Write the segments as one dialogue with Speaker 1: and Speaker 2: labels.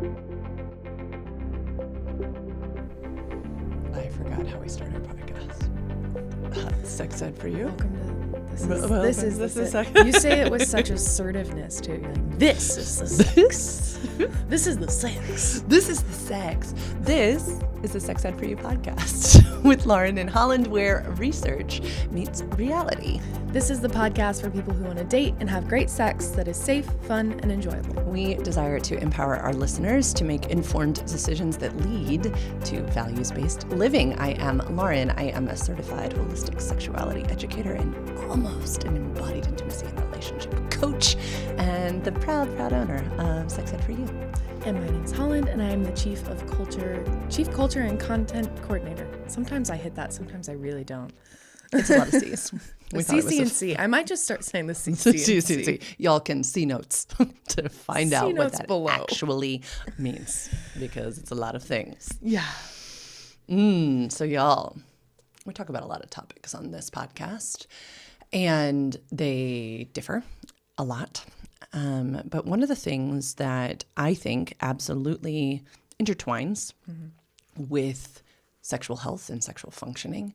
Speaker 1: I forgot how we start our podcast. Sex ed for you.
Speaker 2: Welcome to this is you say it with such assertiveness too. You're like, this is the sex. This is the sex.
Speaker 1: This is the sex. This is the Sex Ed for You podcast with Lauren and Holland, where research meets reality.
Speaker 2: This is the podcast for people who want to date and have great sex that is safe, fun, and enjoyable.
Speaker 1: We desire to empower our listeners to make informed decisions that lead to values-based living. I am Lauren. I am a certified holistic sexuality educator and almost an embodied intimacy and relationship coach, and the proud owner of Sex Ed for You.
Speaker 2: And my name's Holland, and I am the Chief Culture and Content Coordinator. Sometimes I hit that, sometimes I really don't.
Speaker 1: It's a lot of C's.
Speaker 2: The CC&C. I might just start saying the CC&C.
Speaker 1: Y'all can see notes to find out what that actually means, because it's a lot of things.
Speaker 2: Yeah.
Speaker 1: So y'all, we talk about a lot of topics on this podcast, and they differ a lot. But one of the things that I think absolutely intertwines with sexual health and sexual functioning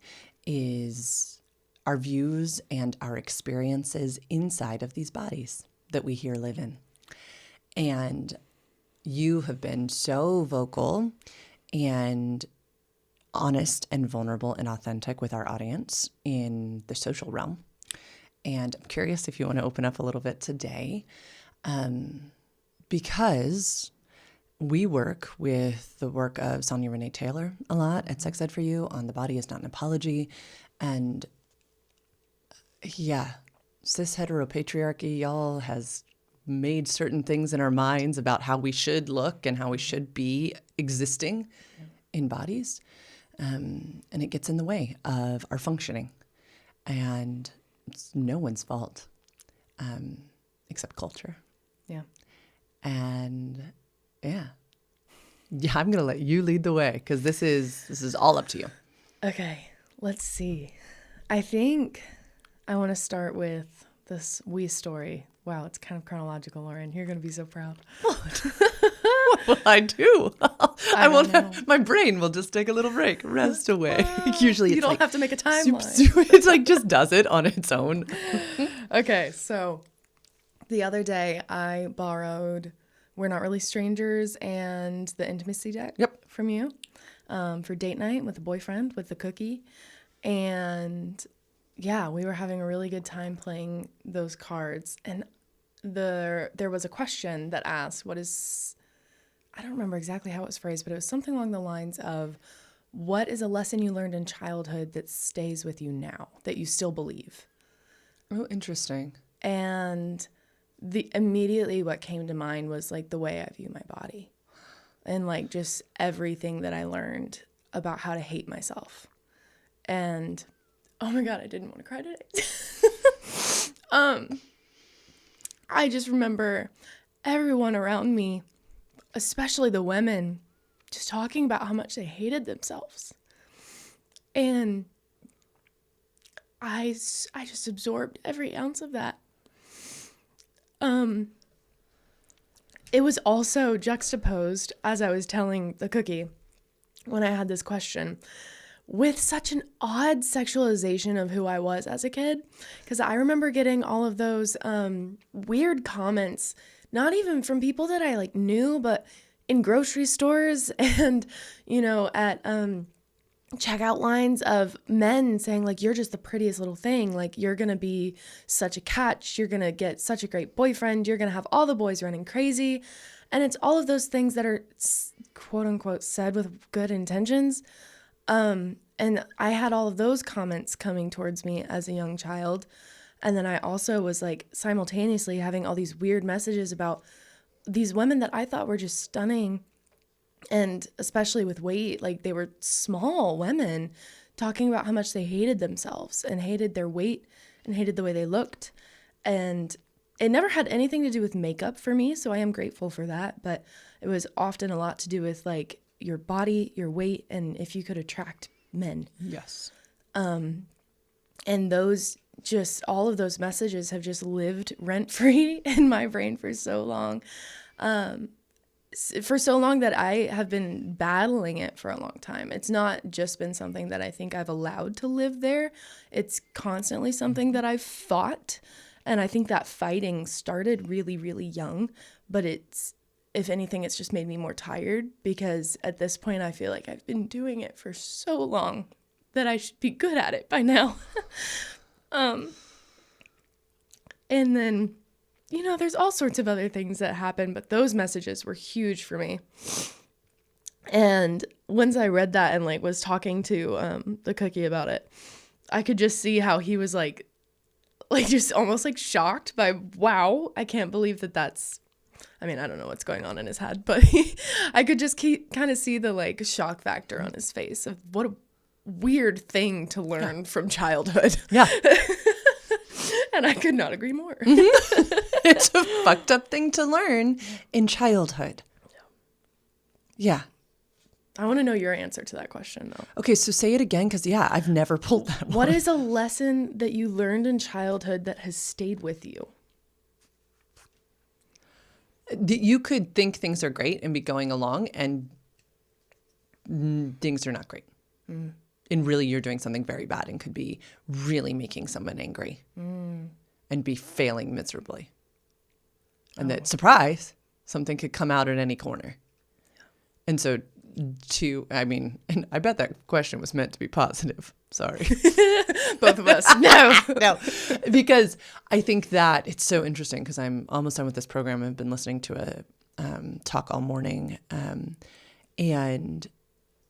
Speaker 1: is our views and our experiences inside of these bodies that we here live in. And you have been so vocal and honest and vulnerable and authentic with our audience in the social realm. And I'm curious if you want to open up a little bit today, because we work with the work of Sonia Renee Taylor a lot at Sex Ed for You on The Body Is Not an Apology. And yeah, cis heteropatriarchy, y'all, has made certain things in our minds about how we should look and how we should be existing in bodies. And it gets in the way of our functioning. And it's no one's fault, except culture.
Speaker 2: Yeah.
Speaker 1: And yeah, I'm going to let you lead the way, because this is all up to you.
Speaker 2: Okay, let's see. I think I want to start with this wee story. Wow, it's kind of chronological, Lauren. You're going to be so proud.
Speaker 1: What will I do? I will. My brain will just take a little break, rest away. Usually,
Speaker 2: you
Speaker 1: it's
Speaker 2: don't
Speaker 1: like,
Speaker 2: have to make a timeline.
Speaker 1: It's like just does it on its own.
Speaker 2: Okay, so the other day I borrowed "We're Not Really Strangers" and the Intimacy Deck from you for date night with a boyfriend with the cookie, and yeah, we were having a really good time playing those cards. And there was a question that asked, I don't remember exactly how it was phrased, but it was something along the lines of, what is a lesson you learned in childhood that stays with you now, that you still believe?
Speaker 1: Oh, interesting.
Speaker 2: And immediately what came to mind was like the way I view my body, and like just everything that I learned about how to hate myself. And oh my God, I didn't want to cry today. I just remember everyone around me, especially the women, just talking about how much they hated themselves. And I just absorbed every ounce of that. It was also juxtaposed, as I was telling the cookie, when I had this question, with such an odd sexualization of who I was as a kid. Because I remember getting all of those weird comments, not even from people that I like knew, but in grocery stores and, at checkout lines of men saying like, you're just the prettiest little thing. Like, you're going to be such a catch. You're going to get such a great boyfriend. You're going to have all the boys running crazy. And it's all of those things that are quote unquote said with good intentions. And I had all of those comments coming towards me as a young child. And then I also was like simultaneously having all these weird messages about these women that I thought were just stunning. And especially with weight, like they were small women talking about how much they hated themselves and hated their weight and hated the way they looked. And it never had anything to do with makeup for me. So I am grateful for that. But it was often a lot to do with like your body, your weight, and if you could attract men.
Speaker 1: Yes.
Speaker 2: And all of those messages have just lived rent-free in my brain for so long. for so long that I have been battling it for a long time. It's not just been something that I think I've allowed to live there. It's constantly something that I've fought. And I think that fighting started really, really young. But it's, if anything, it's just made me more tired, because at this point I feel like I've been doing it for so long that I should be good at it by now. And then, you know, there's all sorts of other things that happen, but those messages were huge for me. And once I read that and like was talking to the cookie about it, I could just see how he was like just almost like shocked by, wow, I can't believe that that's, I mean, I don't know what's going on in his head, but I could just kind of see the like shock factor on his face of what a weird thing to learn from childhood.
Speaker 1: Yeah.
Speaker 2: And I could not agree more.
Speaker 1: It's a fucked up thing to learn in childhood. Yeah.
Speaker 2: I want to know your answer to that question, though.
Speaker 1: Okay, so say it again, because, yeah, I've never pulled that one.
Speaker 2: What is a lesson that you learned in childhood that has stayed with you?
Speaker 1: You could think things are great and be going along, and things are not great. Mm. And really, you're doing something very bad and could be really making someone angry and be failing miserably. And that, surprise, something could come out at any corner. Yeah. And so and I bet that question was meant to be positive. Sorry.
Speaker 2: Both of us. No.
Speaker 1: Because I think that it's so interesting, because I'm almost done with this program. I've been listening to a talk all morning, and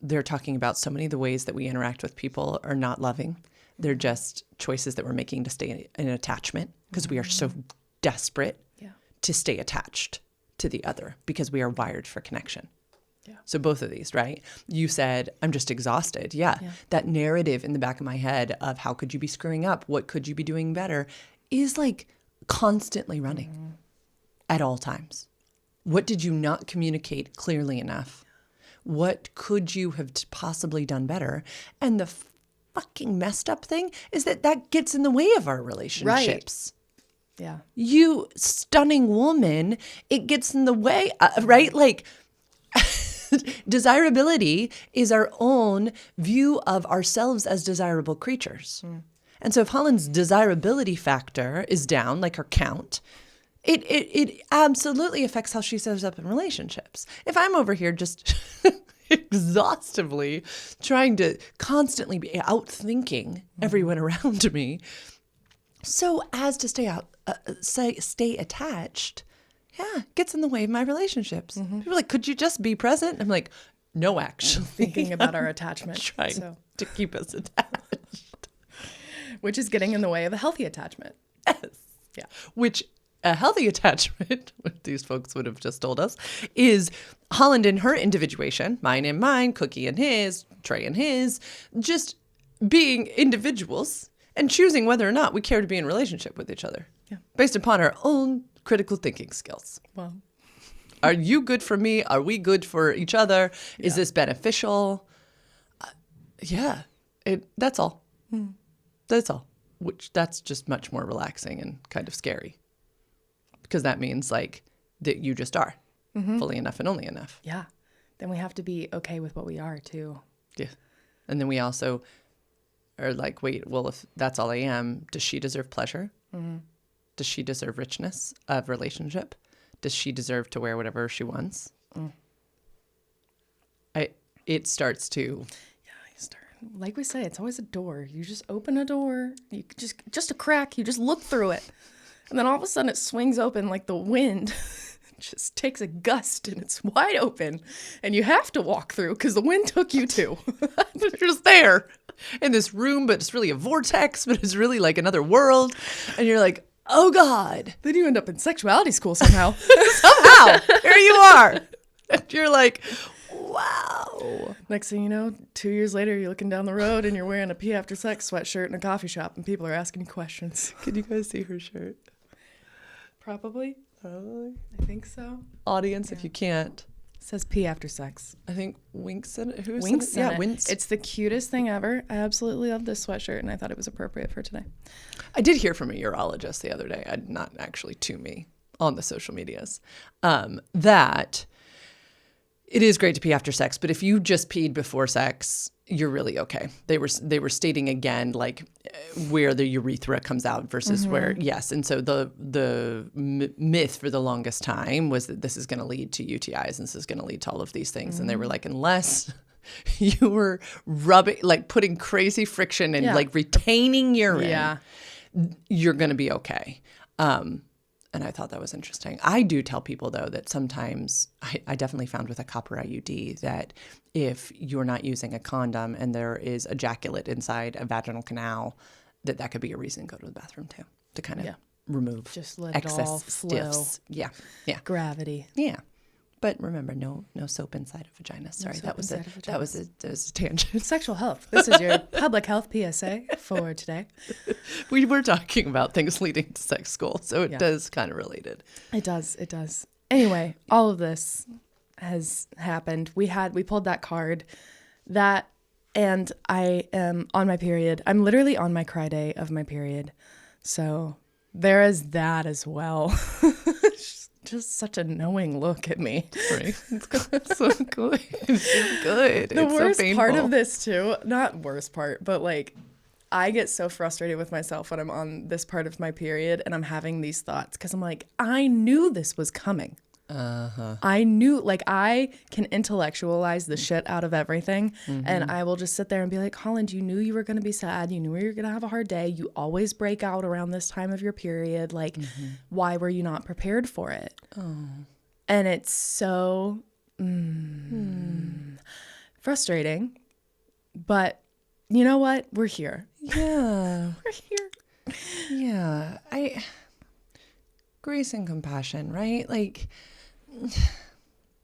Speaker 1: they're talking about so many of the ways that we interact with people are not loving. They're just choices that we're making to stay in attachment, because we are so desperate to stay attached to the other, because we are wired for connection. Yeah. So both of these, right? You said, I'm just exhausted. Yeah. That narrative in the back of my head of how could you be screwing up? What could you be doing better? Is like constantly running at all times. What did you not communicate clearly enough? What could you have possibly done better? And the fucking messed up thing is that gets in the way of our relationships.
Speaker 2: Right. Yeah.
Speaker 1: You stunning woman, it gets in the way, right? Like, desirability is our own view of ourselves as desirable creatures. And so if Holland's desirability factor is down, like her count, it absolutely affects how she shows up in relationships. If I'm over here just exhaustively trying to constantly be outthinking everyone around me so as to stay attached, gets in the way of my relationships. People are like, could you just be present? I'm like, no, actually.
Speaker 2: Thinking about our attachment.
Speaker 1: Trying to keep us attached.
Speaker 2: Which is getting in the way of a healthy attachment.
Speaker 1: Yes.
Speaker 2: Yeah.
Speaker 1: Which a healthy attachment, what these folks would have just told us, is Holland in her individuation, mine in mine, Cookie in his, Trey in his, just being individuals and choosing whether or not we care to be in a relationship with each other. Yeah. Based upon our own critical thinking skills.
Speaker 2: Well,
Speaker 1: are you good for me? Are we good for each other? Is this beneficial? That's all. That's all. Which that's just much more relaxing and kind of scary, because that means like that you just are fully enough and only enough.
Speaker 2: Yeah. Then we have to be okay with what we are too.
Speaker 1: Yeah. And then we also are like, wait, well, if that's all I am, does she deserve pleasure? Does she deserve richness of relationship? Does she deserve to wear whatever she wants? It starts to...
Speaker 2: Yeah, you start. Like we say, it's always a door. You just open a door. You just a crack. You just look through it. And then all of a sudden it swings open like the wind. Just takes a gust and it's wide open. And you have to walk through because the wind took you too.
Speaker 1: You're just there in this room, but it's really a vortex, but it's really like another world. And you're like, oh, God.
Speaker 2: Then you end up in sexuality school somehow.
Speaker 1: Somehow. Here you are. And you're like, wow.
Speaker 2: Next thing you know, 2 years later, you're looking down the road and you're wearing a pee after sex sweatshirt in a coffee shop and people are asking you questions.
Speaker 1: Can you guys see her shirt?
Speaker 2: Probably. I think so.
Speaker 1: Audience, if you can't.
Speaker 2: It says pee after sex.
Speaker 1: I think Wink's in it. Who's
Speaker 2: Wink's
Speaker 1: in it?
Speaker 2: Yeah, Wink's. It's the cutest thing ever. I absolutely love this sweatshirt, and I thought it was appropriate for today.
Speaker 1: I did hear from a urologist the other day, not actually to me, on the social medias, that It is great to pee after sex, but if you just peed before sex, you're really okay. They were stating again, like where the urethra comes out versus where, yes. And so the myth for the longest time was that this is going to lead to UTIs and this is going to lead to all of these things. And they were like, unless you were rubbing, like putting crazy friction and like retaining urine, you're going to be okay. And I thought that was interesting. I do tell people, though, that sometimes I definitely found with a copper IUD that if you're not using a condom and there is ejaculate inside a vaginal canal, that could be a reason to go to the bathroom, too, to kind of remove
Speaker 2: just let
Speaker 1: excess
Speaker 2: it all flow.
Speaker 1: stiffs. Yeah.
Speaker 2: Gravity.
Speaker 1: Yeah. But remember, no soap inside a vagina. Sorry, that was a tangent.
Speaker 2: Sexual health. This is your public health PSA for today.
Speaker 1: We were talking about things leading to sex school, so it does kind of related.
Speaker 2: It does. Anyway, all of this has happened. We pulled that card, and I am on my period. I'm literally on my cry day of my period. So there is that as well. Just such a knowing look at me.
Speaker 1: Right. It's so good. It's so good.
Speaker 2: The
Speaker 1: it's
Speaker 2: worst
Speaker 1: so
Speaker 2: part of this too, not worst part, but like I get so frustrated with myself when I'm on this part of my period and I'm having these thoughts because I'm like, I knew this was coming. I knew, like, I can intellectualize the shit out of everything, and I will just sit there and be like, Holland, you knew you were going to be sad. You knew you were going to have a hard day. You always break out around this time of your period. Like, why were you not prepared for it? And it's so frustrating, but you know what? We're here.
Speaker 1: Yeah.
Speaker 2: We're here.
Speaker 1: Yeah. Grace and compassion, right? Like,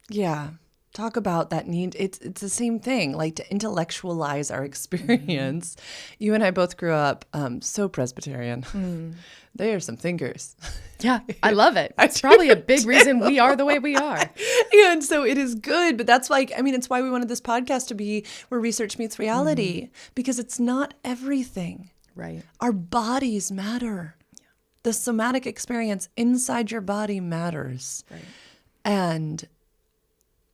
Speaker 1: yeah. Talk about that need. It's the same thing, like to intellectualize our experience. You and I both grew up so Presbyterian. They are some thinkers.
Speaker 2: Yeah, I love it. It's probably a big reason we are the way we are.
Speaker 1: And so it is good, but that's like, I mean, it's why we wanted this podcast to be where research meets reality, because it's not everything.
Speaker 2: Right.
Speaker 1: Our bodies matter. The somatic experience inside your body matters.
Speaker 2: Right.
Speaker 1: And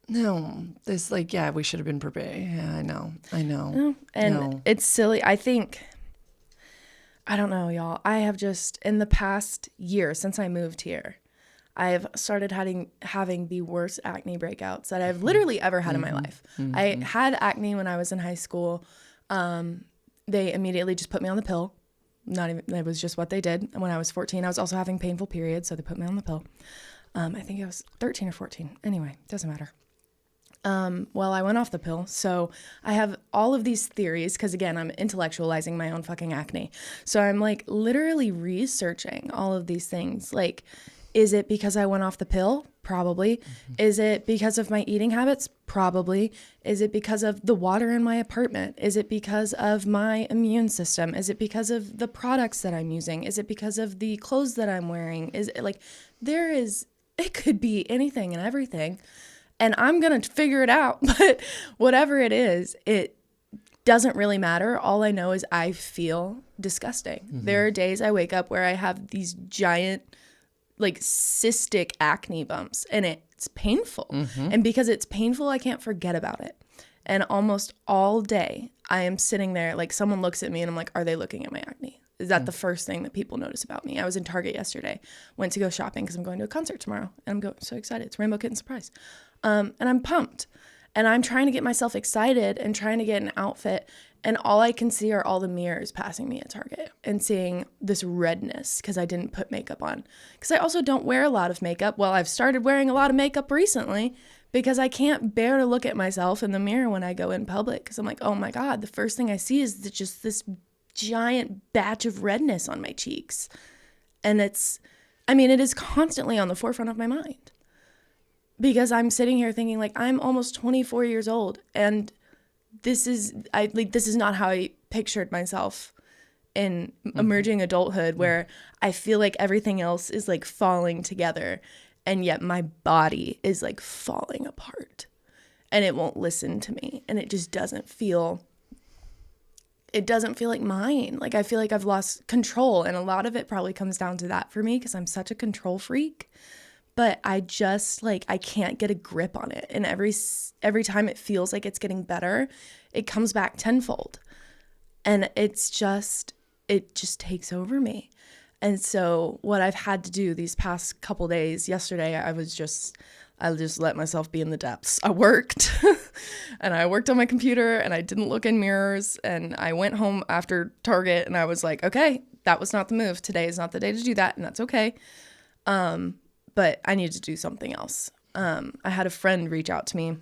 Speaker 1: no, this like, yeah, we should have been prepared. Yeah, I know.
Speaker 2: No, and it's silly. I think, I don't know, y'all. I have just, in the past year since I moved here, I have started having the worst acne breakouts that I've literally ever had in my life. I had acne when I was in high school. They immediately just put me on the pill. It was just what they did. And when I was 14, I was also having painful periods, so they put me on the pill. I think I was 13 or 14. Anyway, doesn't matter. Well, I went off the pill. So I have all of these theories because, again, I'm intellectualizing my own fucking acne. So I'm like literally researching all of these things. Like, is it because I went off the pill? Probably. Is it because of my eating habits? Probably. Is it because of the water in my apartment? Is it because of my immune system? Is it because of the products that I'm using? Is it because of the clothes that I'm wearing? Is it like, it could be anything and everything. And I'm going to figure it out. But whatever it is, it doesn't really matter. All I know is I feel disgusting. There are days I wake up where I have these giant, like, cystic acne bumps, and it's painful. And because it's painful, I can't forget about it. And almost all day I am sitting there, like, someone looks at me and I'm like, are they looking at my acne? Is that the first thing that people notice about me? I was in Target yesterday, went to go shopping because I'm going to a concert tomorrow, and I'm so excited. It's Rainbow Kitten Surprise. And I'm pumped, and I'm trying to get myself excited and trying to get an outfit. And all I can see are all the mirrors passing me at Target and seeing this redness because I didn't put makeup on. Because I also don't wear a lot of makeup. Well, I've started wearing a lot of makeup recently because I can't bear to look at myself in the mirror when I go in public. Because I'm like, oh my God, the first thing I see is just this giant batch of redness on my cheeks. And it is constantly on the forefront of my mind. Because I'm sitting here thinking, like, I'm almost 24 years old, and this is not how I pictured myself in emerging adulthood, where I feel like everything else is like falling together, and yet my body is like falling apart, and it won't listen to me, and it just doesn't feel like mine. Like, I feel like I've lost control, and a lot of it probably comes down to that for me because I'm such a control freak. but I just like, I can't get a grip on it. And every time it feels like it's getting better, it comes back tenfold. And it just takes over me. And so what I've had to do these past couple days, yesterday, I just let myself be in the depths. I worked and I worked on my computer and I didn't look in mirrors, and I went home after Target and I was like, okay, that was not the move. Today is not the day to do that, and that's okay. But I need to do something else. I had a friend reach out to me,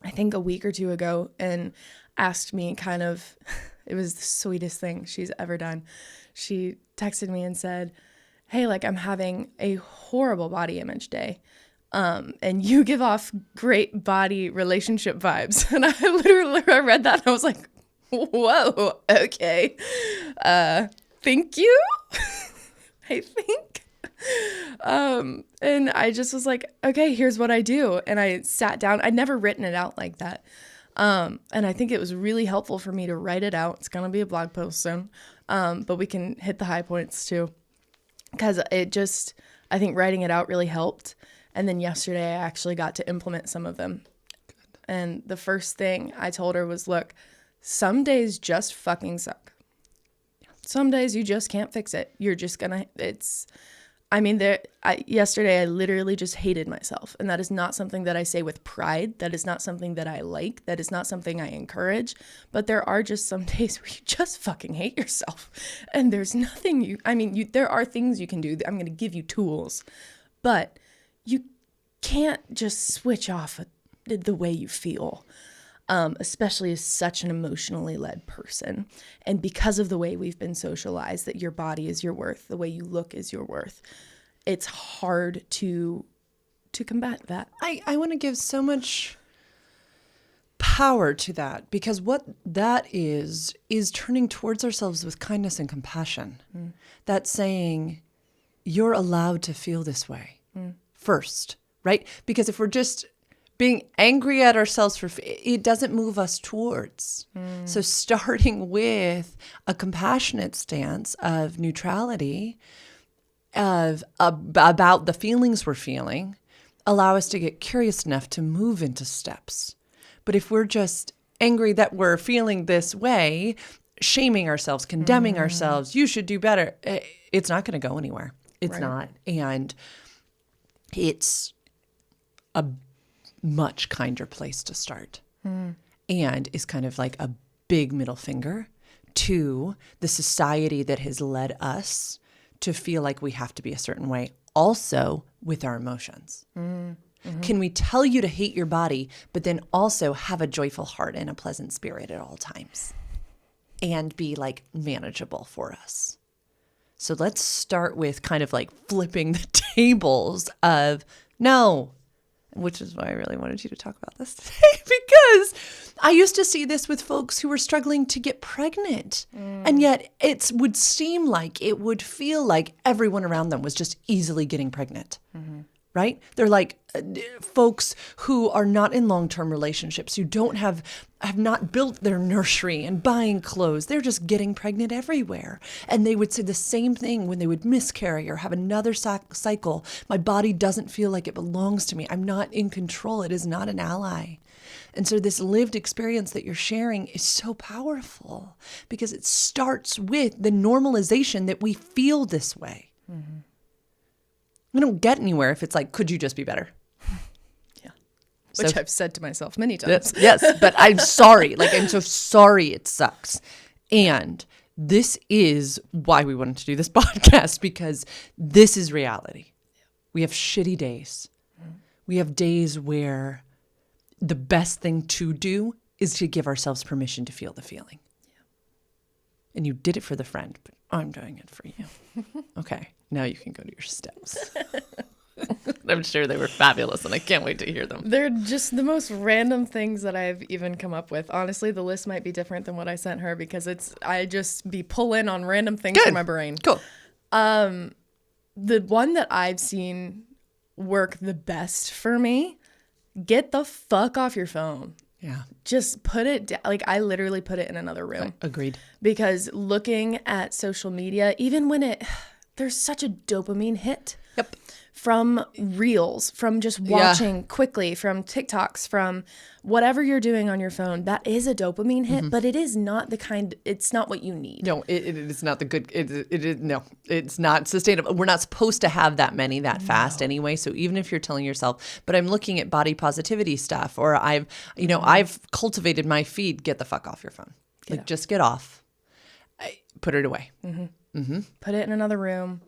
Speaker 2: I think a week or two ago, and asked me kind of, it was the sweetest thing she's ever done. She texted me and said, hey, like, I'm having a horrible body image day. And you give off great body relationship vibes. And I read that and I was like, whoa, okay. Thank you. I think. And I just was like, okay, here's what I do. And I sat down. I'd never written it out like that. And I think it was really helpful for me to write it out. It's going to be a blog post soon. But we can hit the high points too. Because I think writing it out really helped. And then yesterday I actually got to implement some of them. Good. And the first thing I told her was, look, some days just fucking suck. Some days you just can't fix it. You're just gonna, yesterday I literally just hated myself. And that is not something that I say with pride. That is not something that I like. That is not something I encourage. But there are just some days where you just fucking hate yourself. And there's nothing there are things you can do. I'm going to give you tools. But you can't just switch off the way you feel, especially as such an emotionally led person. And because of the way we've been socialized, that your body is your worth, the way you look is your worth, it's hard to combat that.
Speaker 1: I want to give so much power to that, because what that is turning towards ourselves with kindness and compassion. That's saying, you're allowed to feel this way first, right? Because if we're just being angry at ourselves it doesn't move us towards. So starting with a compassionate stance of neutrality, about the feelings we're feeling, allow us to get curious enough to move into steps. But if we're just angry that we're feeling this way, shaming ourselves, condemning ourselves, you should do better, it's not going to go anywhere. It's not. And it's a much kinder place to start. And is kind of like a big middle finger to the society that has led us to feel like we have to be a certain way, also with our emotions. Can we tell you to hate your body, but then also have a joyful heart and a pleasant spirit at all times and be like manageable for us? So let's start with kind of like flipping the tables of no, which is why I really wanted you to talk about this today, because I used to see this with folks who were struggling to get pregnant. And yet it would seem like, it would feel like everyone around them was just easily getting pregnant, right? They're like folks who are not in long-term relationships, who don't have not built their nursery and buying clothes. They're just getting pregnant everywhere. And they would say the same thing when they would miscarry or have another cycle. My body doesn't feel like it belongs to me. I'm not in control. It is not an ally. And so this lived experience that you're sharing is so powerful because it starts with the normalization that we feel this way. We don't get anywhere if it's like, could you just be better?
Speaker 2: Which I've said to myself many times.
Speaker 1: Yes, but I'm sorry. Like, I'm so sorry it sucks. And this is why we wanted to do this podcast, because this is reality. We have shitty days. We have days where the best thing to do is to give ourselves permission to feel the feeling. And you did it for the friend, but I'm doing it for you. Okay, now you can go to your steps. I'm sure they were fabulous, and I can't wait to hear them.
Speaker 2: They're just the most random things that I've even come up with. Honestly, the list might be different than what I sent her because I just be pulling on random things from my brain.
Speaker 1: Cool.
Speaker 2: The one that I've seen work the best for me, get the fuck off your phone.
Speaker 1: Yeah.
Speaker 2: Just put it down. Like, I literally put it in another room.
Speaker 1: Agreed.
Speaker 2: Because looking at social media, even when there's such a dopamine hit
Speaker 1: Yep.
Speaker 2: From reels, from just watching quickly, from TikToks, from whatever you're doing on your phone. That is a dopamine hit, but it is not it's not what you need.
Speaker 1: No, it is not the good, it's not sustainable. We're not supposed to have that many that fast anyway. So even if you're telling yourself, but I'm looking at body positivity stuff, or I've cultivated my feed, get the fuck off your phone. Just get off. Put it away.
Speaker 2: Put it in another room.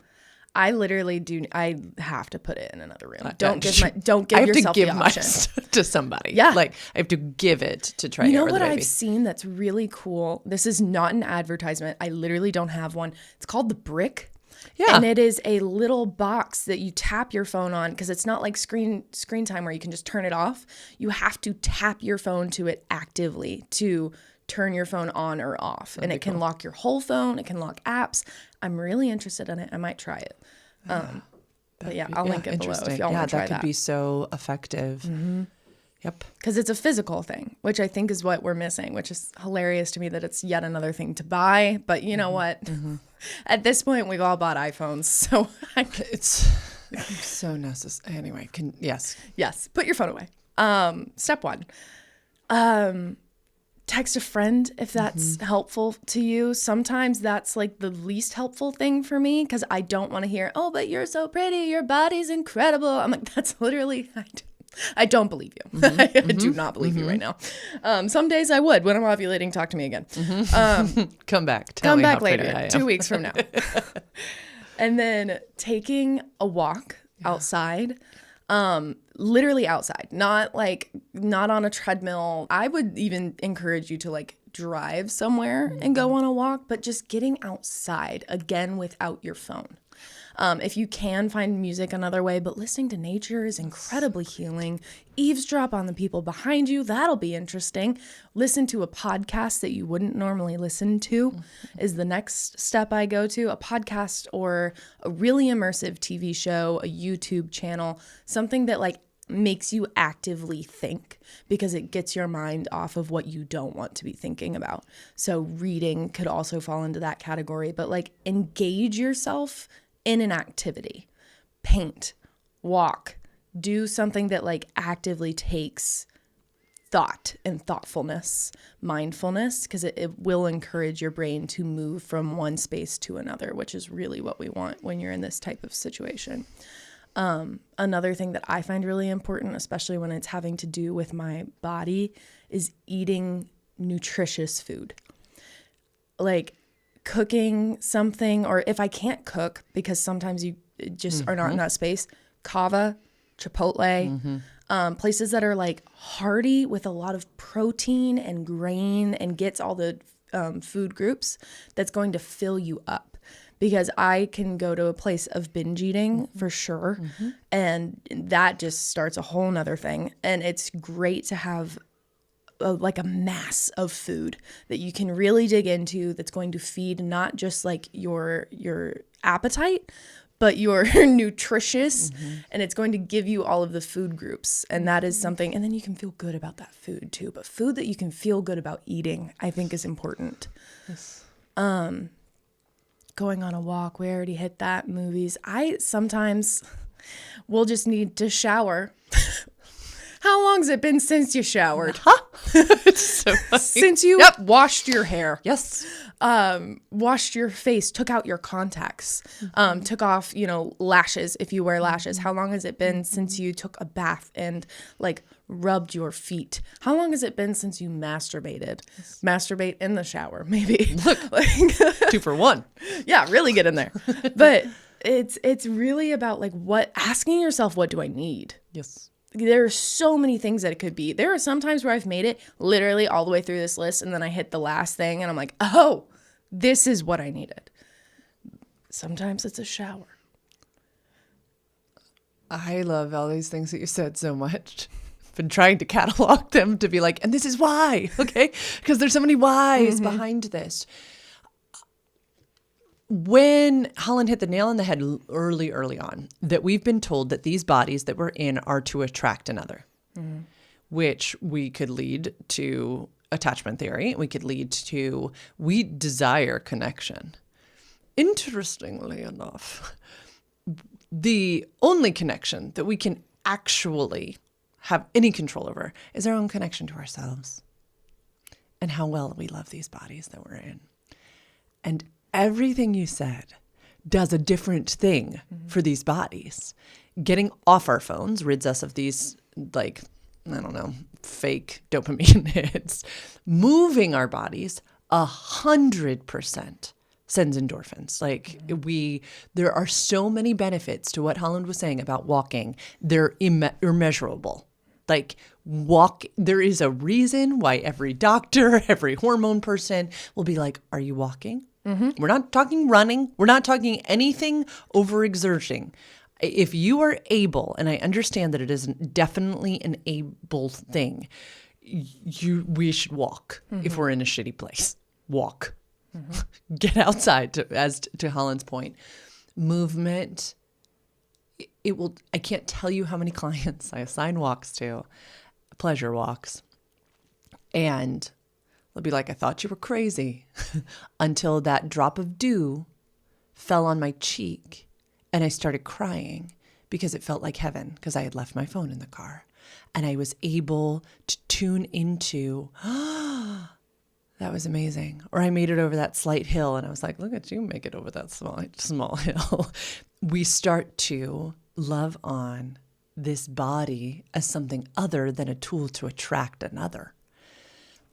Speaker 2: I literally do. I have to put it in another room. Don't give yourself the option
Speaker 1: to somebody.
Speaker 2: Yeah,
Speaker 1: like I have to give it to try.
Speaker 2: You know what I've seen that's really cool? This is not an advertisement. I literally don't have one. It's called the Brick. Yeah, and it is a little box that you tap your phone on, because it's not like screen time where you can just turn it off. You have to tap your phone to it actively to turn your phone on or off. And it can lock your whole phone. It can lock apps. I'm really interested in it. I might try it. But yeah, I'll link it below if y'all want to try that.
Speaker 1: That could be so effective. Yep.
Speaker 2: Because it's a physical thing, which I think is what we're missing, which is hilarious to me that it's yet another thing to buy. But you know what? At this point, we've all bought iPhones. So
Speaker 1: it's so necessary. Anyway, yes.
Speaker 2: Put your phone away. Step 1. Text a friend if that's helpful to you. Sometimes that's like the least helpful thing for me, because I don't want to hear, oh, but you're so pretty, your body's incredible. I'm like, that's literally, I don't believe you. I do not believe you right now. Some days I would. When I'm ovulating, talk to me again.
Speaker 1: Come back.
Speaker 2: Come back later, 2 weeks from now. And then taking a walk outside. Literally outside, not on a treadmill. I would even encourage you to like drive somewhere and go on a walk, but just getting outside, again, without your phone. If you can find music another way, but listening to nature is incredibly healing. Eavesdrop on the people behind you. That'll be interesting. Listen to a podcast that you wouldn't normally listen to is the next step I go to. A podcast or a really immersive TV show, a YouTube channel, something that like makes you actively think, because it gets your mind off of what you don't want to be thinking about. So reading could also fall into that category, but like engage yourself in an activity. Paint, walk, do something that like actively takes thought and thoughtfulness, mindfulness, because it will encourage your brain to move from one space to another, which is really what we want when you're in this type of situation. Another thing that I find really important, especially when it's having to do with my body, is eating nutritious food. Like cooking something, or if I can't cook, because sometimes you just are not in that space, kava, Chipotle, places that are like hearty with a lot of protein and grain and gets all the food groups, that's going to fill you up. Because I can go to a place of binge eating for sure. And that just starts a whole nother thing. And it's great to have like a mass of food that you can really dig into, that's going to feed not just like your appetite, but your nutritious, and it's going to give you all of the food groups. And that is something, and then you can feel good about that food too. But food that you can feel good about eating, I think, is important.
Speaker 1: Yes.
Speaker 2: Going on a walk, we already hit that. Movies. I sometimes will just need to shower. How long's it been since you showered?
Speaker 1: It's so funny.
Speaker 2: Since you washed your hair.
Speaker 1: Yes.
Speaker 2: Washed your face, took out your contacts, took off, lashes if you wear lashes. How long has it been since you took a bath and like rubbed your feet? How long has it been since you masturbated? Yes. Masturbate in the shower, maybe.
Speaker 1: Look, 2 for 1.
Speaker 2: Yeah, really get in there. But it's really about like asking yourself, what do I need?
Speaker 1: Yes.
Speaker 2: There are so many things that it could be. There are some times where I've made it literally all the way through this list, and then I hit the last thing and I'm like, oh, this is what I needed. Sometimes it's a shower.
Speaker 1: I love all these things that you said so much. I've been trying to catalog them to be like, and this is why, okay? Because there's so many whys behind this. When Holland hit the nail on the head early on, that we've been told that these bodies that we're in are to attract another, which we could lead to attachment theory. We could lead to, we desire connection. Interestingly enough, The only connection that we can actually have any control over is our own connection to ourselves and how well we love these bodies that we're in. And everything you said does a different thing for these bodies. Getting off our phones rids us of these, like, I don't know, fake dopamine hits. Moving our bodies 100% sends endorphins. Like there are so many benefits to what Holland was saying about walking. They're immeasurable. Like there is a reason why every doctor, every hormone person will be like, are you walking? We're not talking running. We're not talking anything overexerting. If you are able, and I understand that it is definitely an able thing, we should walk if we're in a shitty place. Walk. Get outside, to Holland's point. Movement, I can't tell you how many clients I assign walks to, pleasure walks. And they'll be like, I thought you were crazy until that drop of dew fell on my cheek and I started crying because it felt like heaven because I had left my phone in the car. And I was able to tune into, that was amazing. Or I made it over that slight hill and I was like, look at you make it over that small hill. We start to love on this body as something other than a tool to attract another.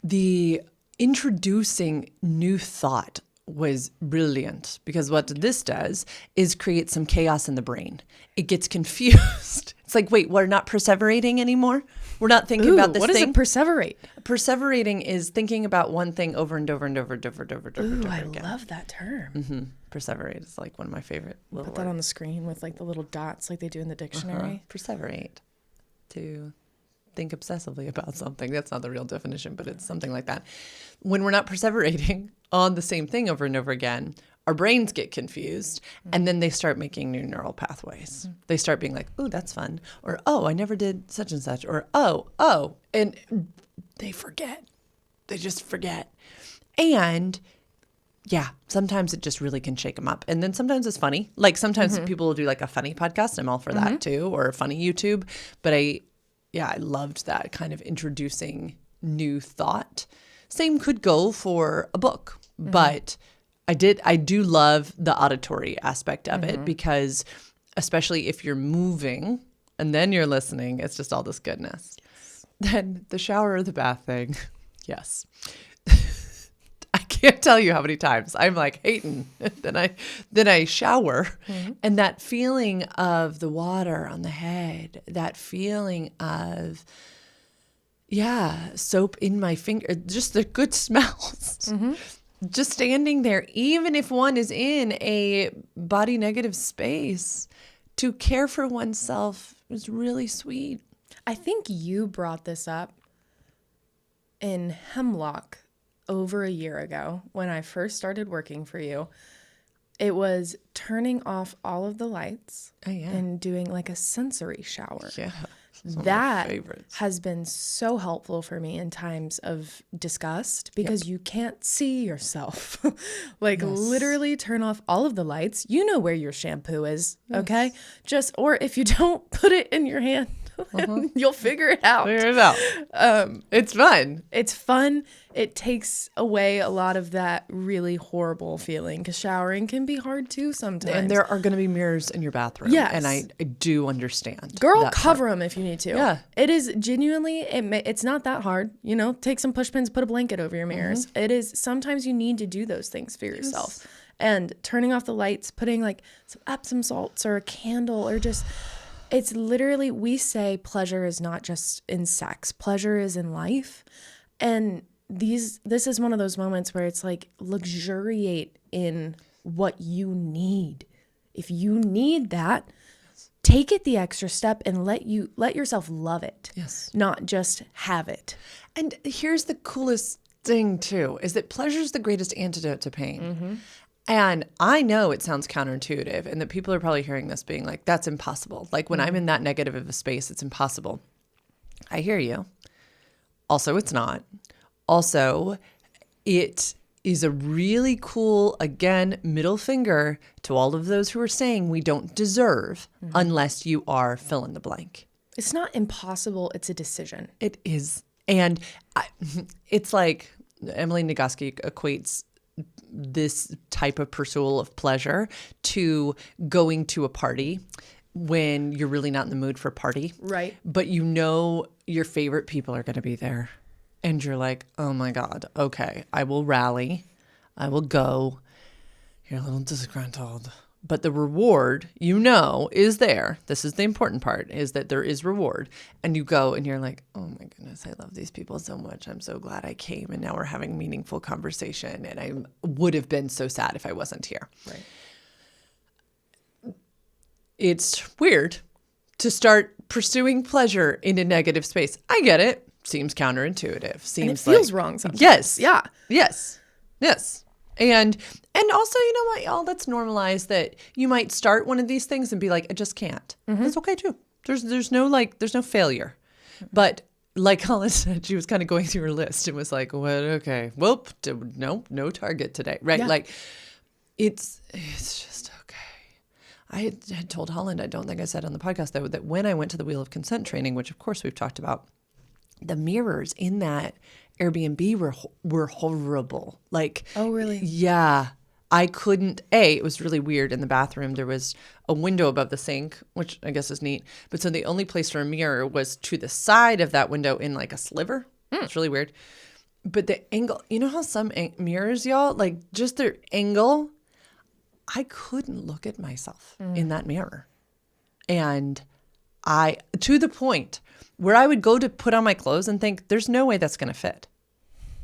Speaker 1: The introducing new thought was brilliant because what this does is create some chaos in the brain. It gets confused. It's like, wait, we're not perseverating anymore? We're not thinking about this
Speaker 2: what
Speaker 1: thing?
Speaker 2: What is a perseverate?
Speaker 1: Perseverating is thinking about one thing over and over and over and over and over and over
Speaker 2: I
Speaker 1: again.
Speaker 2: love that term.
Speaker 1: Perseverate is like one of my favorite little
Speaker 2: Put that on the screen with like the little dots like they do in the dictionary.
Speaker 1: Perseverate. To think obsessively about something. That's not the real definition, but it's something like that. When we're not perseverating on the same thing over and over again, our brains get confused and then they start making new neural pathways. They start being like, oh, that's fun. Or, oh, I never did such and such. Or, oh. And they forget. They just forget. And yeah, sometimes it just really can shake them up. And then sometimes it's funny. Like sometimes people will do like a funny podcast. I'm all for that too. Or a funny YouTube. But I loved that kind of introducing new thought. Same could go for a book, but I do love the auditory aspect of it because especially if you're moving and then you're listening, it's just all this goodness. Yes. Then the shower or the bath thing. Yes. I can't tell you how many times I'm like hating. Then I shower and that feeling of the water on the head, that feeling of soap in my finger, just the good smells. Just standing there, even if one is in a body negative space, to care for oneself is really sweet.
Speaker 2: I think you brought this up in Hemlock over a year ago when I first started working for you. It was turning off all of the lights and doing like a sensory shower.
Speaker 1: Yeah.
Speaker 2: That has been so helpful for me in times of disgust because you can't see yourself. Literally turn off all of the lights. You know where your shampoo is, okay? Or if you don't, put it in your hand. You'll figure it out. It's fun. It's fun. It takes away a lot of that really horrible feeling because showering can be hard too sometimes.
Speaker 1: And there are going to be mirrors in your bathroom.
Speaker 2: Yes.
Speaker 1: And I do understand.
Speaker 2: Girl, cover them if you need to.
Speaker 1: Yeah.
Speaker 2: It is genuinely, it's not that hard. You know, take some push pins, put a blanket over your mirrors. It is, sometimes you need to do those things for yourself. And turning off the lights, putting like some Epsom salts or a candle or just... It's literally, we say pleasure is not just in sex. Pleasure is in life. And this is one of those moments where it's like luxuriate in what you need. If you need that, take it the extra step and let yourself love it.
Speaker 1: Yes.
Speaker 2: Not just have it.
Speaker 1: And here's the coolest thing too, is that pleasure is the greatest antidote to pain. And I know it sounds counterintuitive and that people are probably hearing this being like, that's impossible. Like when I'm in that negative of a space, it's impossible. I hear you. Also, it's not. Also, it is a really cool, again, middle finger to all of those who are saying we don't deserve unless you are fill in the blank.
Speaker 2: It's not impossible. It's a decision.
Speaker 1: It is. And it's like Emily Nagoski equates this type of pursuit of pleasure to going to a party when you're really not in the mood for a party.
Speaker 2: Right.
Speaker 1: But you know your favorite people are going to be there. And you're like, oh my God, okay, I will rally. I will go. You're a little disgruntled. But the reward, is there. This is the important part, is that there is reward. And you go and you're like, oh my goodness, I love these people so much. I'm so glad I came. And now we're having meaningful conversation. And I would have been so sad if I wasn't here.
Speaker 2: Right.
Speaker 1: It's weird to start pursuing pleasure in a negative space. I get it. Seems counterintuitive. Seems
Speaker 2: and it feels wrong sometimes.
Speaker 1: Yes.
Speaker 2: Yeah.
Speaker 1: Yes. Yes. And also, you know what, y'all, let's normalize that you might start one of these things and be like, I just can't. That's okay too. There's no failure. But like Hollis said, she was kind of going through her list and was like, what? Okay. Whoop. No target today. Right.
Speaker 2: Yeah.
Speaker 1: Like it's just okay. I had told Holland, I don't think I said on the podcast though, that when I went to the Wheel of Consent training, which of course we've talked about, the mirrors in that Airbnb were horrible. Like,
Speaker 2: oh, really?
Speaker 1: Yeah. I couldn't, it was really weird in the bathroom. There was a window above the sink, which I guess is neat. But so the only place for a mirror was to the side of that window in like a sliver. It's really weird. But the angle, you know how some mirrors, y'all, like just their angle, I couldn't look at myself in that mirror. And to the point where I would go to put on my clothes and think, there's no way that's going to fit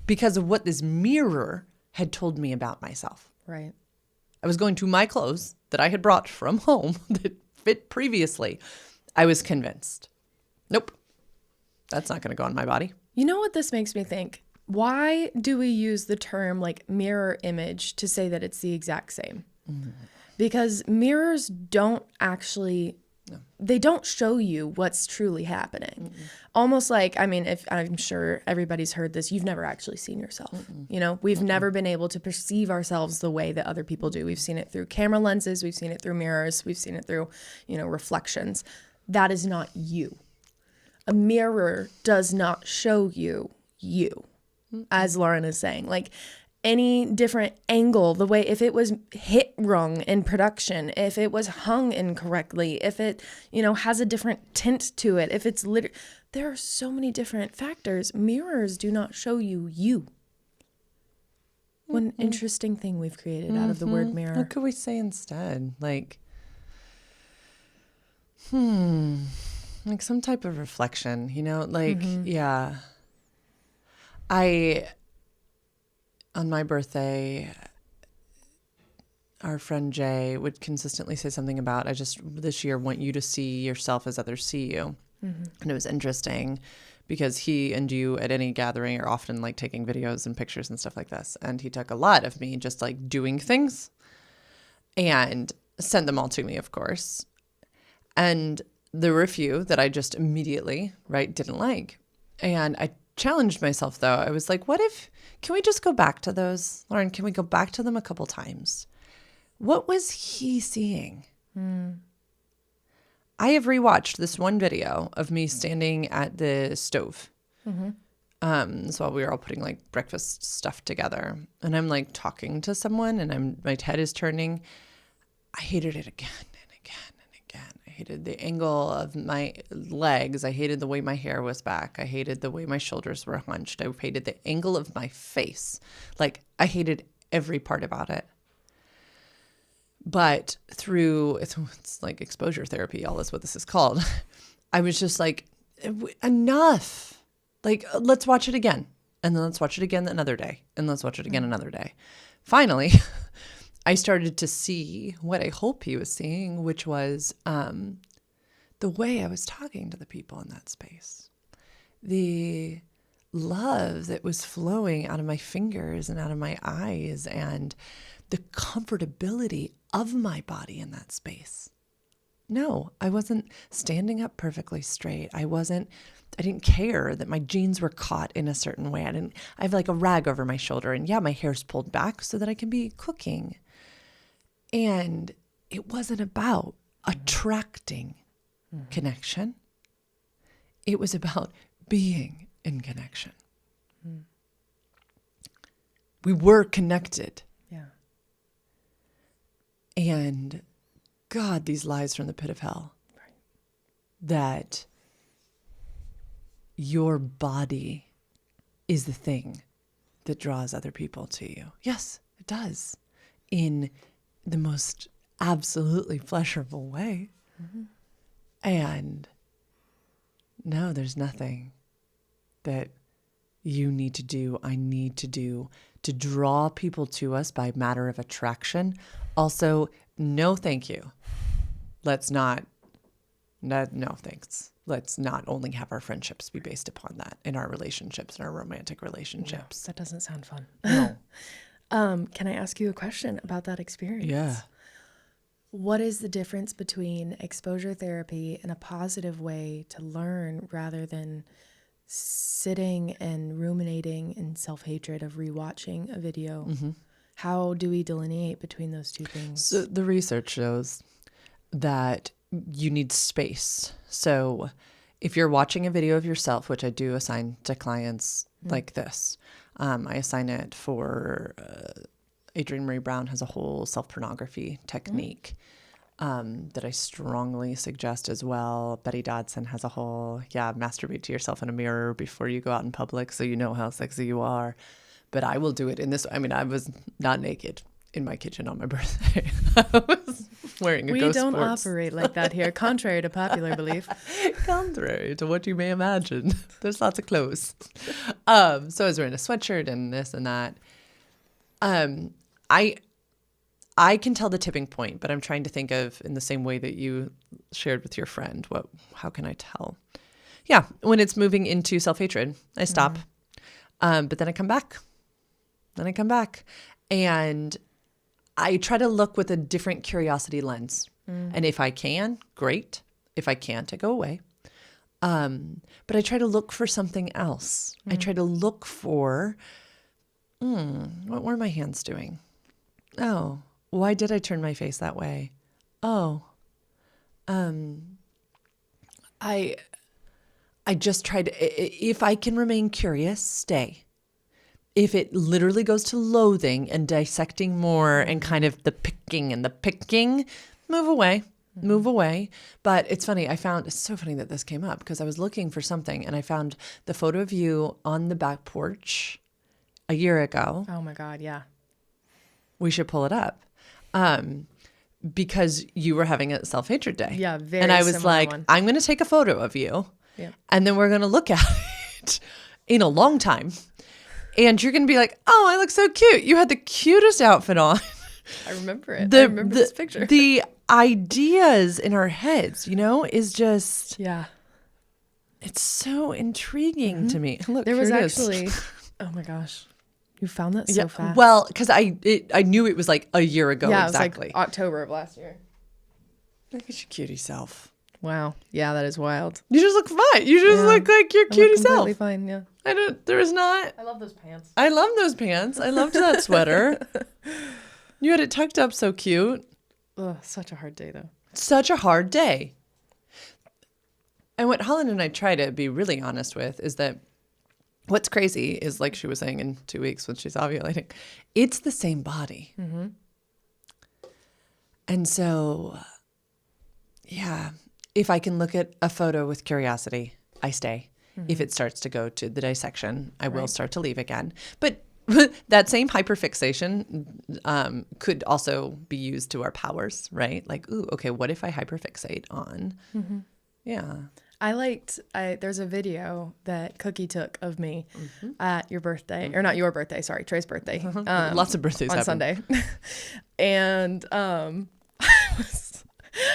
Speaker 1: because of what this mirror had told me about myself.
Speaker 2: Right.
Speaker 1: I was going to my clothes that I had brought from home that fit previously. I was convinced, nope, that's not going to go on my body.
Speaker 2: You know what this makes me think? Why do we use the term like mirror image to say that it's the exact same? Because mirrors don't actually... They don't show you what's truly happening. Almost like, I mean, if I'm sure everybody's heard this, you've never actually seen yourself. You know, we've never been able to perceive ourselves the way that other people do. We've seen it through camera lenses. We've seen it through mirrors. We've seen it through, reflections. That is not you. A mirror does not show you, as Lauren is saying. Like, any different angle, the way, if it was hit wrong in production, if it was hung incorrectly, if it, has a different tint to it, if it's there are so many different factors. Mirrors do not show you. What an interesting thing we've created out of the word mirror.
Speaker 1: What could we say instead? Like some type of reflection, yeah. On my birthday, our friend Jay would consistently say something about, I just this year want you to see yourself as others see you. And it was interesting because he and you at any gathering are often like taking videos and pictures and stuff like this. And he took a lot of me just like doing things and sent them all to me, of course. And there were a few that I just immediately, didn't like. And I challenged myself though. I was like, can we just go back to those? Lauren, can we go back to them a couple times? What was he seeing? I have rewatched this one video of me standing at the stove. So while we were all putting like breakfast stuff together and I'm like talking to someone and my head is turning. I hated it again and again and again. I hated the angle of my legs. I hated the way my hair was back. I hated the way my shoulders were hunched. I hated the angle of my face. Like I hated every part about it. But it's like exposure therapy, all is what this is called. I was just like, enough. Like, let's watch it again. And then let's watch it again another day. And let's watch it again another day. Finally, I started to see what I hope he was seeing, which was the way I was talking to the people in that space. The love that was flowing out of my fingers and out of my eyes and the comfortability of my body in that space. No, I wasn't standing up perfectly straight. I didn't care that my jeans were caught in a certain way. I have like a rag over my shoulder, and yeah, my hair's pulled back so that I can be cooking. And it wasn't about attracting connection. It was about being in connection. We were connected.
Speaker 2: Yeah.
Speaker 1: And God, these lies from the pit of hell. Right. That your body is the thing that draws other people to you. Yes, it does. In the most absolutely pleasurable way. Mm-hmm. And no, there's nothing that you need to do, I need to do to draw people to us by matter of attraction. Also, no thank you. Let's not, no thanks. Let's not only have our friendships be based upon that in our relationships and our romantic relationships.
Speaker 2: No, that doesn't sound fun.
Speaker 1: No.
Speaker 2: Can I ask you a question about that experience?
Speaker 1: Yeah.
Speaker 2: What is the difference between exposure therapy and a positive way to learn rather than sitting and ruminating in self-hatred of rewatching a video? Mm-hmm. How do we delineate between those two things?
Speaker 1: So the research shows that you need space. So if you're watching a video of yourself, which I do assign to clients like this, I assign it for Adrienne Marie Brown has a whole self-pornography technique that I strongly suggest as well. Betty Dodson has a whole, masturbate to yourself in a mirror before you go out in public so you know how sexy you are. But I will do it in this. I mean, I was not naked in my kitchen on my birthday. I was wearing a Ghost
Speaker 2: don't
Speaker 1: Sports.
Speaker 2: Operate like that here, contrary to popular belief.
Speaker 1: Contrary to what you may imagine. There's lots of clothes. So I was wearing a sweatshirt and this and that. I can tell the tipping point, but I'm trying to think of in the same way that you shared with your friend. How can I tell? Yeah, when it's moving into self-hatred, I stop. But then I come back. And I try to look with a different curiosity lens. And if I can, great. If I can't, I go away. But I try to look for something else. I try to look for, what were my hands doing? Oh, why did I turn my face that way? Oh, I just tried to, if I can remain curious, stay. If it literally goes to loathing and dissecting more and kind of the picking, move away. But it's funny. It's so funny that this came up because I was looking for something and I found the photo of you on the back porch a year ago.
Speaker 2: Oh my God. Yeah.
Speaker 1: We should pull it up. Because you were having a self-hatred day.
Speaker 2: Yeah, very
Speaker 1: And I was
Speaker 2: similar
Speaker 1: like,
Speaker 2: one.
Speaker 1: I'm going to take a photo of you.
Speaker 2: Yeah.
Speaker 1: And then we're going to look at it in a long time. And you're going to be like, oh, I look so cute. You had the cutest outfit on.
Speaker 2: I remember it. I remember this picture.
Speaker 1: The ideas in our heads, is just...
Speaker 2: Yeah.
Speaker 1: It's so intriguing to me. Look,
Speaker 2: there was
Speaker 1: here it
Speaker 2: actually...
Speaker 1: is.
Speaker 2: Oh my gosh. You found that so fast.
Speaker 1: Well, because I knew it was like a year ago exactly.
Speaker 2: It was like October of last year.
Speaker 1: Look at your cutie self.
Speaker 2: Wow. Yeah, that is wild.
Speaker 1: You just look fine. You just look like your cutie self.
Speaker 2: Completely fine, yeah.
Speaker 1: There is not.
Speaker 2: I love those pants.
Speaker 1: I love those pants. I loved that sweater. You had it tucked up so cute.
Speaker 2: Ugh, such a hard day though.
Speaker 1: Such a hard day. And what Holland and I try to be really honest with is that what's crazy is, like she was saying in 2 weeks when she's ovulating, it's the same body. Mm-hmm. And so, if I can look at a photo with curiosity, I stay. Mm-hmm. If it starts to go to the dissection, I will start to leave again. But that same hyperfixation could also be used to our powers, right? Like, ooh, okay, what if I hyperfixate on? Mm-hmm. Yeah.
Speaker 2: There's a video that Cookie took of me at your birthday, or not your birthday, sorry, Trey's birthday.
Speaker 1: Lots of birthdays
Speaker 2: on
Speaker 1: happen.
Speaker 2: Sunday. And I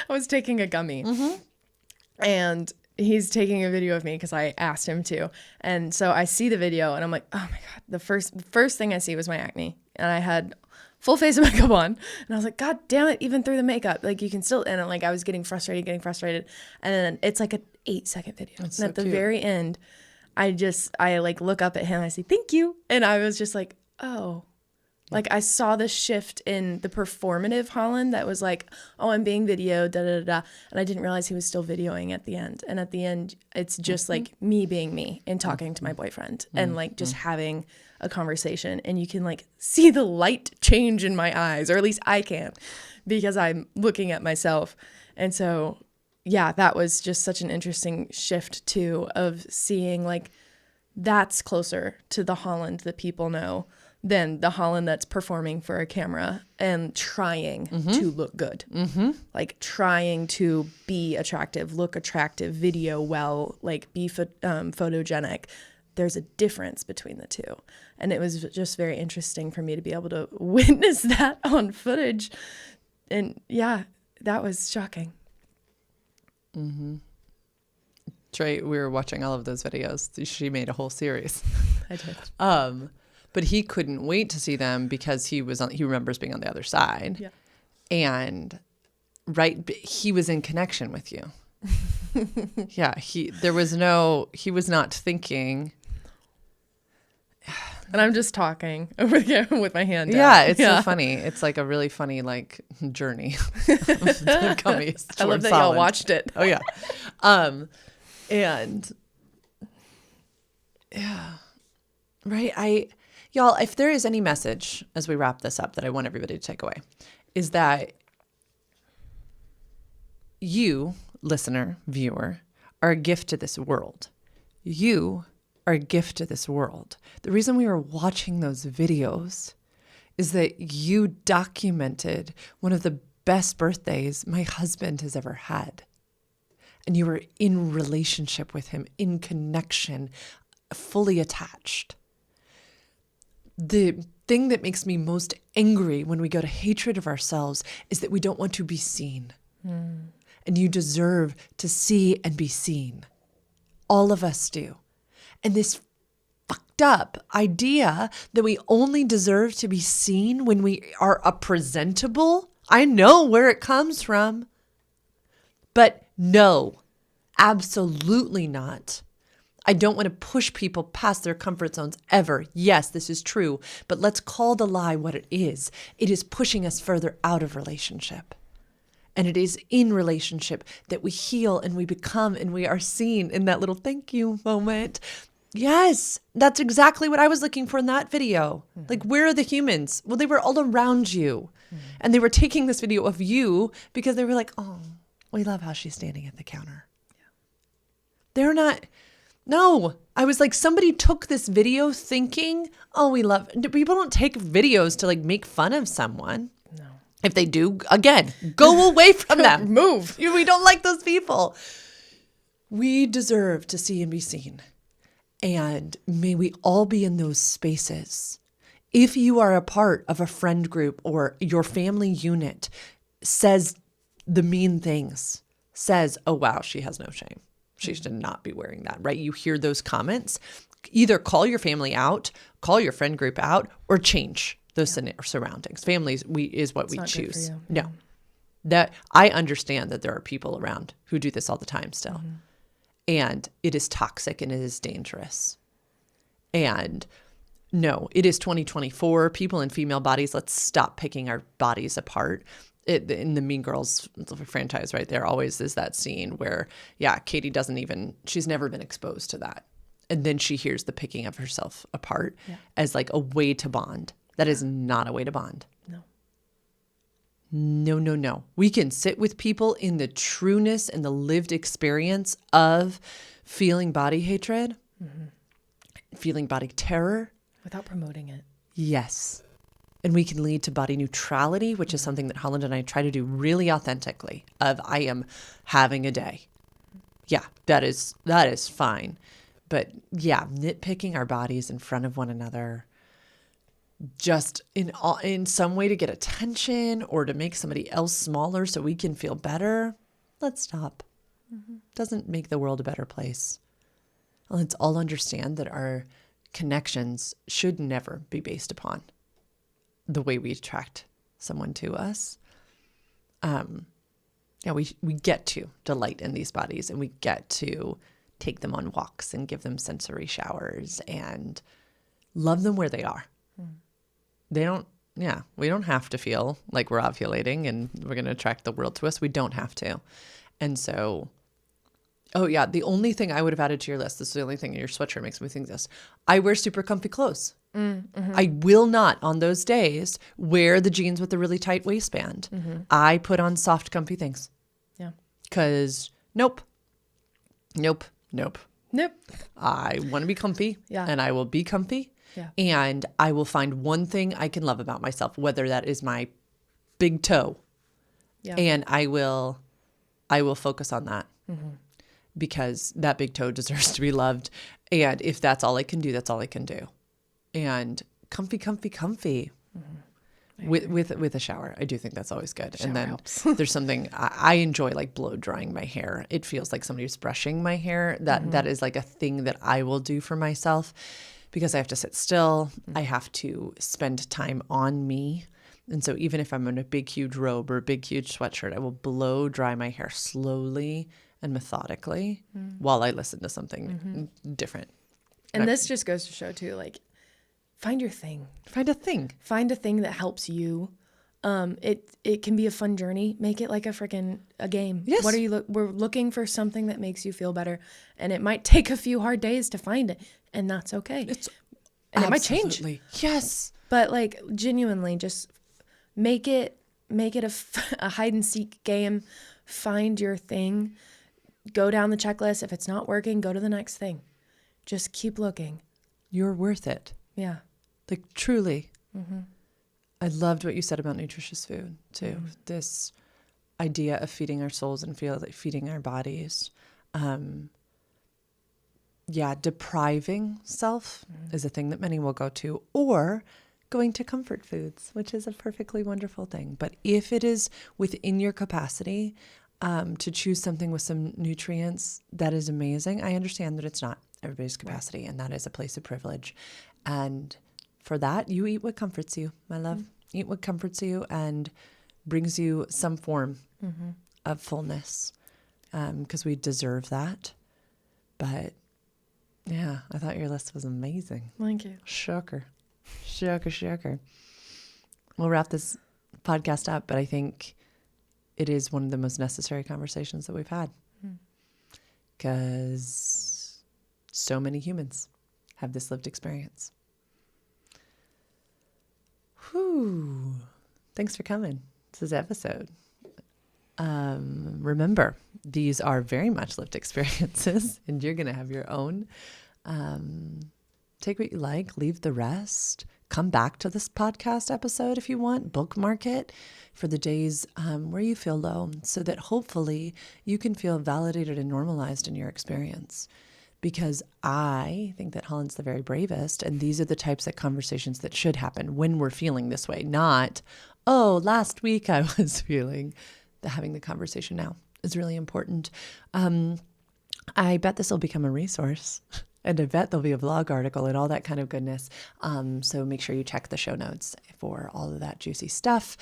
Speaker 2: was taking a gummy and he's taking a video of me because I asked him to. And so I see the video and I'm like, oh my God, the first thing I see was my acne. and I had full face of makeup on, and I was like, God damn it, even through the makeup, like you can still, and like I was getting frustrated, and then it's like an 8-second video.
Speaker 1: That's
Speaker 2: and
Speaker 1: so
Speaker 2: at the
Speaker 1: cute.
Speaker 2: very end, I like look up at him, I say, thank you. And I was just like, oh, like I saw the shift in the performative Holland that was like, oh, I'm being videoed, da da da. And I didn't realize he was still videoing at the end. And at the end, it's just like me being me and talking to my boyfriend and like just having a conversation. And you can like see the light change in my eyes, or at least I can, because I'm looking at myself. And so, yeah, that was just such an interesting shift too, of seeing like that's closer to the Holland that people know than the Holland that's performing for a camera and trying to look good. Like trying to be attractive, look attractive, video well, like be photogenic. There's a difference between the two. And it was just very interesting for me to be able to witness that on footage. And yeah, that was shocking.
Speaker 1: Trey, we were watching all of those videos. She made a whole series.
Speaker 2: I did.
Speaker 1: But he couldn't wait to see them because he remembers being on the other side.
Speaker 2: Yeah.
Speaker 1: And he was in connection with you. Yeah, he was not thinking.
Speaker 2: And I'm just talking over here with my hand down.
Speaker 1: Yeah, it's so funny. It's like a really funny like journey.
Speaker 2: I love that y'all watched it.
Speaker 1: Oh yeah. And yeah. Right. Y'all, if there is any message as we wrap this up that I want everybody to take away, is that you, listener, viewer, are a gift to this world. You are a gift to this world. The reason we were watching those videos is that you documented one of the best birthdays my husband has ever had. And you were in relationship with him, in connection, fully attached. The thing that makes me most angry when we go to hatred of ourselves is that we don't want to be seen. And you deserve to see and be seen. All of us do. And this fucked up idea that we only deserve to be seen when we are a presentable, I know where it comes from. But no, absolutely not. I don't want to push people past their comfort zones ever. Yes, this is true, but let's call the lie what it is. It is pushing us further out of relationship. And it is in relationship that we heal and we become and we are seen in that little thank you moment. Yes, that's exactly what I was looking for in that video. Like, where are the humans? Well, they were all around you. And they were taking this video of you because they were like, oh, we love how she's standing at the counter. Yeah. They're not... No, I was like, somebody took this video thinking, oh, people don't take videos to like make fun of someone.
Speaker 2: No.
Speaker 1: If they do, again, go away from them.
Speaker 2: Move.
Speaker 1: We don't like those people. We deserve to see and be seen. And may we all be in those spaces. If you are a part of a friend group or your family unit says the mean things, says, oh, wow, she has no shame. She should not be wearing that, right? You hear those comments, either call your family out, call your friend group out, or change those surroundings. Families is what we choose. No, that I understand that there are people around who do this all the time still. And it is toxic and it is dangerous. And no, it is 2024. People in female bodies, let's stop picking our bodies apart. In the Mean Girls franchise, right, there always is that scene where, yeah, Katie she's never been exposed to that. And then she hears the picking of herself apart as like a way to bond. That is not a way to bond. No. We can sit with people in the trueness and the lived experience of feeling body hatred, feeling body terror.
Speaker 2: Without promoting it.
Speaker 1: Yes. And we can lead to body neutrality, which is something that Holland and I try to do really authentically of I am having a day. Yeah, that is fine. But yeah, nitpicking our bodies in front of one another just in some way to get attention or to make somebody else smaller so we can feel better. Let's stop. Doesn't make the world a better place. Let's all understand that our connections should never be based upon the way we attract someone to us. Yeah, we get to delight in these bodies, and we get to take them on walks and give them sensory showers and love them where they are. We don't have to feel like we're ovulating and we're going to attract the world to us. We don't have to. And so, the only thing I would have added to your list, this is the only thing in your sweatshirt makes me think this. I wear super comfy clothes. I will not on those days wear the jeans with the really tight waistband. I put on soft, comfy things.
Speaker 2: Yeah.
Speaker 1: Because nope. I want to be comfy, and I will be comfy.
Speaker 2: Yeah.
Speaker 1: And I will find one thing I can love about myself, whether that is my big toe.
Speaker 2: Yeah.
Speaker 1: And I will focus on that because that big toe deserves to be loved. And if that's all I can do, that's all I can do. And comfy. With a shower. I do think that's always good.
Speaker 2: Shower
Speaker 1: and then
Speaker 2: helps.
Speaker 1: There's something I enjoy, like blow drying my hair. It feels like somebody's brushing my hair. That is like a thing that I will do for myself because I have to sit still. I have to spend time on me. And so even if I'm in a big, huge robe or a big, huge sweatshirt, I will blow dry my hair slowly and methodically while I listen to something different.
Speaker 2: And this just goes to show too, like, find your thing.
Speaker 1: Find a thing.
Speaker 2: Find a thing that helps you. It can be a fun journey. Make it like a game.
Speaker 1: Yes.
Speaker 2: We're looking for something that makes you feel better, and it might take a few hard days to find it, and that's okay. It might change.
Speaker 1: Yes.
Speaker 2: But like genuinely, just make it a hide and seek game. Find your thing. Go down the checklist. If it's not working, go to the next thing. Just keep looking.
Speaker 1: You're worth it.
Speaker 2: Yeah.
Speaker 1: Like truly. I loved what you said about nutritious food too. This idea of feeding our souls and feeding our bodies. Depriving self is a thing that many will go to, or going to comfort foods, which is a perfectly wonderful thing. But if it is within your capacity to choose something with some nutrients, that is amazing. I understand that it's not everybody's capacity, and that is a place of privilege. And for that, you eat what comforts you, my love. Eat what comforts you and brings you some form of fullness, because we deserve that. But yeah, I thought your list was amazing.
Speaker 2: Thank you.
Speaker 1: Shocker. We'll wrap this podcast up, but I think it is one of the most necessary conversations that we've had, because so many humans have this lived experience. Whew. Thanks for coming to this episode. Remember, these are very much lived experiences, and you're going to have your own. Take what you like, leave the rest. Come back to this podcast episode if you want. Bookmark it for the days where you feel low, so that hopefully you can feel validated and normalized in your experience. Because I think that Holland's the very bravest, and these are the types of conversations that should happen when we're feeling this way. Not, last week I was feeling. Having the conversation now is really important. I bet this will become a resource, and I bet there'll be a blog article and all that kind of goodness. So make sure you check the show notes for all of that juicy stuff.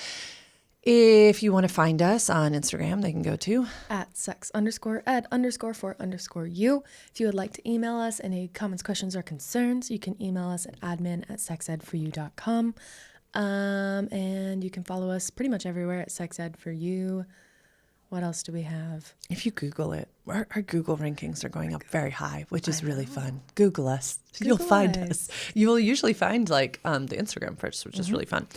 Speaker 1: If you want to find us on Instagram, they can go to @sex_ed_for_you. If you would like to email us any comments, questions, or concerns, you can email us at admin@sexedforyou.com. And you can follow us pretty much everywhere at Sex Ed for You. What else do we have? If you Google it, our Google rankings are going up very high, which is really fun. Google us. You'll find us. You will usually find the Instagram first, which is really fun.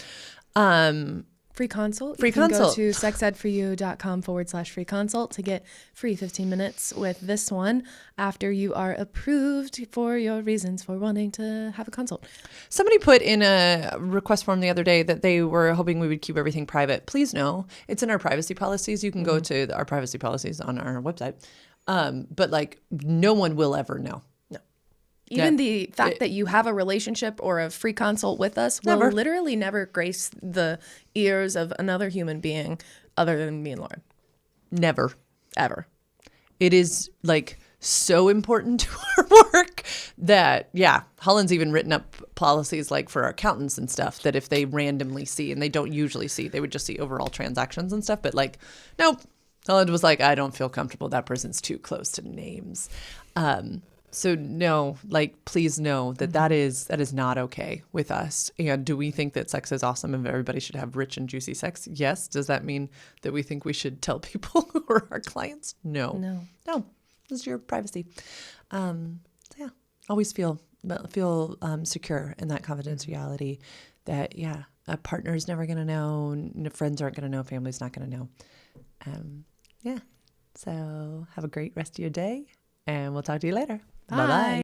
Speaker 1: Free consult. You can go to sexedforyou.com/free consult to get free 15 minutes with this one after you are approved for your reasons for wanting to have a consult. Somebody put in a request form the other day that they were hoping we would keep everything private. Please know it's in our privacy policies. You can go to our privacy policies on our website. But no one will ever know. Even the fact that you have a relationship or a free consult with us will literally never grace the ears of another human being other than me and Lauren. Never. Ever. It is so important to our work that, yeah, Holland's even written up policies like for our accountants and stuff that if they randomly see, and they don't usually see, they would just see overall transactions and stuff. But like, nope. Holland was like, I don't feel comfortable. That person's too close to names. So no, like, please know that that is not okay with us. And do we think that sex is awesome and everybody should have rich and juicy sex? Yes. Does that mean that we think we should tell people who are our clients? No. This is your privacy. So yeah, always feel secure in that confidentiality. That a partner is never going to know, friends aren't going to know, family's not going to know. Yeah. So have a great rest of your day, and we'll talk to you later. Bye-bye.